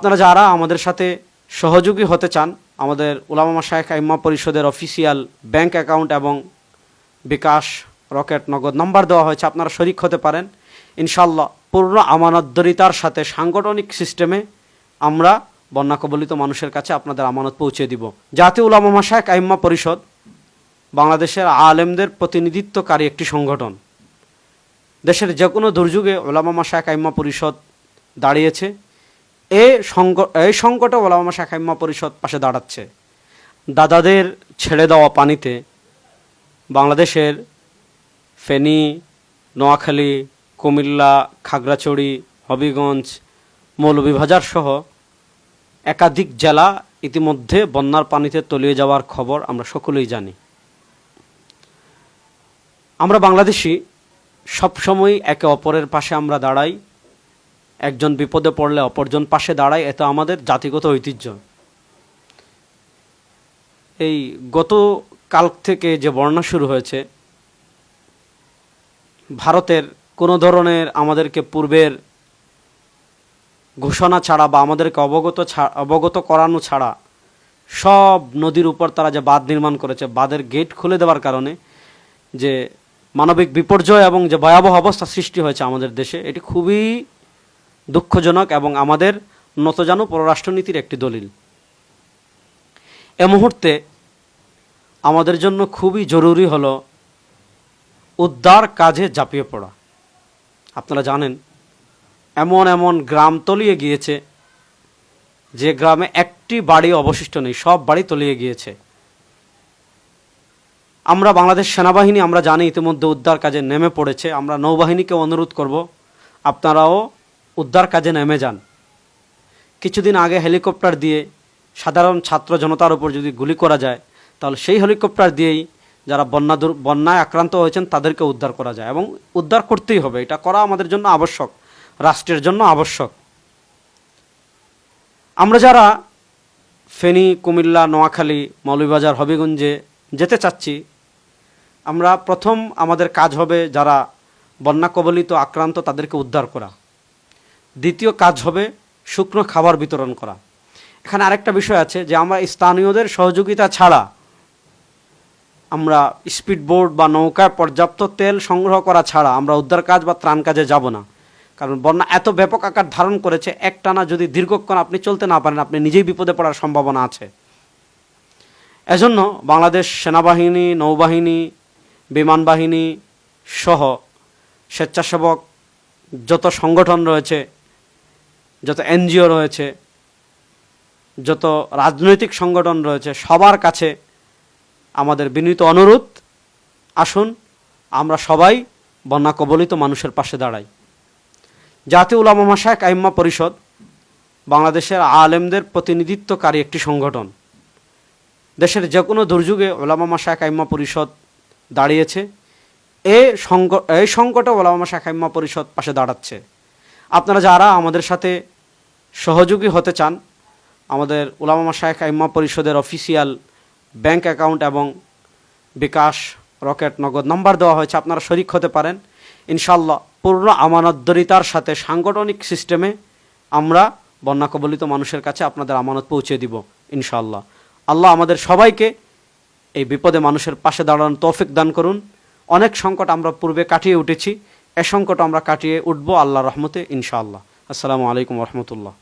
আপনারা যারা আমাদের সাথে সহযোগী হতে চান, আমাদের উলামা মাশায়েখ আইম্মা পরিষদের অফিসিয়াল ব্যাংক অ্যাকাউন্ট এবং বিকাশ, রকেট, নগদ নাম্বার দেওয়া হয়েছে, আপনারা শরিক হতে পারেন। ইনশাআল্লাহ পূর্ণ আমানতদারিতার সাথে সাংগঠনিক সিস্টেমে আমরা বন্যা কবলিত মানুষের কাছে আপনাদের আমানত পৌঁছে দিব। জাতীয় উলামা মাশায়েখ আইম্মা পরিষদ বাংলাদেশের আলেমদের প্রতিনিধিত্বকারী একটি সংগঠন। দেশের যে কোনো দুর্যোগে উলামা মাশায়েখ আইম্মা পরিষদ দাঁড়িয়েছে। এই সংকটে উলামা মাশায়েখ আইম্মা পরিষদ পাশে দাঁড়াচ্ছে। দাদাদের ছেড়ে দেওয়া পানিতে বাংলাদেশের ফেনী, নোয়াখালী, কুমিল্লা, খাগড়াছড়ি, হবিগঞ্জ, মৌলভীবাজার সহ একাধিক জেলা ইতিমধ্যে বন্যার পানিতে তলিয়ে যাওয়ার খবর আমরা সকলেই জানি। আমরা বাংলাদেশি সবসময় একে অপরের পাশে আমরা দাঁড়াই। একজন বিপদে পড়লে অপরজন পাশে দাঁড়াই, এটা আমাদের জাতিগত ঐতিহ্য। এই গতকাল থেকে যে বন্যা শুরু হয়েছে, ভারতের কোনো ধরনের আমাদেরকে পূর্বের ঘোষণা ছাড়া বা আমাদেরকে অবগত করানো ছাড়া সব নদীর উপর তারা যে বাঁধ নির্মাণ করেছে, বাঁধের গেট খুলে দেওয়ার কারণে যে মানবিক বিপর্যয় এবং যে ভয়াবহ অবস্থা সৃষ্টি হয়েছে আমাদের দেশে, এটি খুবই দুঃখজনক এবং আমাদের নতজানু পররাষ্ট্রনীতির একটি দলিল। এ মুহূর্তে আমাদের জন্য খুবই জরুরি হলো উদ্ধার কাজে ঝাঁপিয়ে পড়া। আপনারা জানেন এমন এমন গ্রাম তলিয়ে গিয়েছে যে গ্রামে একটি বাড়ি অবশিষ্ট নেই, সব বাড়ি তলিয়ে গিয়েছে। আমরা বাংলাদেশ সেনাবাহিনী আমরা জানি ইতিমধ্যে উদ্ধার কাজে নেমে পড়েছে। আমরা নৌবাহিনীকে অনুরোধ করব আপনারাও উদ্ধার কাজে নেমে যান। কিছুদিন আগে হেলিকপ্টার দিয়ে সাধারণ ছাত্র জনতার উপর যদি গুলি করা যায়, তাহলে সেই হেলিকপ্টার দিয়েই যারা বন্যায় আক্রান্ত হয়েছেন তাদেরকে উদ্ধার করা যায় এবং উদ্ধার করতেই হবে। এটা করা আমাদের জন্য আবশ্যক, রাষ্ট্রের জন্য আবশ্যক। আমরা যারা ফেনী, কুমিল্লা, নোয়াখালী, মৌলভীবাজার, হবিগঞ্জে যেতে চাচ্ছি, আমরা প্রথম আমাদের কাজ হবে যারা বন্যা কবলিত আক্রান্ত তাদেরকে উদ্ধার করা। দ্বিতীয় কাজ হবে শুকনো খাবার বিতরণ করা। এখানে আরেকটা বিষয় আছে যে আমরা স্থানীয়দের সহযোগিতা ছাড়া আমরা স্পিডবোট বা নৌকায় পর্যাপ্ত তেল সংগ্রহ করা ছাড়া আমরা উদ্ধার কাজ বা ত্রাণ কাজে যাব না। কারণ বন্যা এত ব্যাপক আকার ধারণ করেছে, একটানা যদি দীর্ঘক্ষণ আপনি চলতে না পারেন, আপনি নিজেই বিপদে পড়ার সম্ভাবনা আছে। এজন্য বাংলাদেশ সেনাবাহিনী, নৌবাহিনী, বিমান বাহিনী সহ স্বেচ্ছাসেবক যত সংগঠন রয়েছে, যত এনজিও রয়েছে, যত রাজনৈতিক সংগঠন রয়েছে, সবার কাছে আমাদের বিনীত অনুরোধ, আসুন আমরা সবাই বন্যা কবলিত মানুষের পাশে দাঁড়াই। জাতীয় উলামা মাশায়েখ আইম্মা পরিষদ বাংলাদেশের আলেমদের প্রতিনিধিত্বকারী একটি সংগঠন। দেশের যে কোনো দুর্যোগে উলামা মাশায়েখ আইম্মা পরিষদ দাঁড়িয়েছে। এই সংকটে উলামা মাশায়েখ আইম্মা পরিষদ পাশে দাঁড়াচ্ছে। আপনারা যারা আমাদের সাথে সহযোগী হতে চান, আমাদের উলামা মাশায়েখ আইম্মা পরিষদের অফিসিয়াল ব্যাংক অ্যাকাউন্ট এবং বিকাশ, রকেট, নগদ নাম্বার দেওয়া হয়েছে, আপনারা শরিক হতে পারেন। ইনশাআল্লাহ পূর্ণ আমানতদারিতার সাথে সাংগঠনিক সিস্টেমে আমরা বন্যা কবলিত মানুষের কাছে আপনাদের আমানত পৌঁছে দিব ইনশাআল্লাহ। আল্লাহ আমাদের সবাইকে এই বিপদে মানুষের পাশে দাঁড়ানোর তৌফিক দান করুন। অনেক সংকট আমরা পূর্বে কাটিয়ে উঠেছি, এ সংকট আমরা কাটিয়ে উঠবো আল্লাহর রহমতে ইনশাআল্লাহ। আসসালামু আলাইকুম ওয়া রাহমাতুল্লাহ।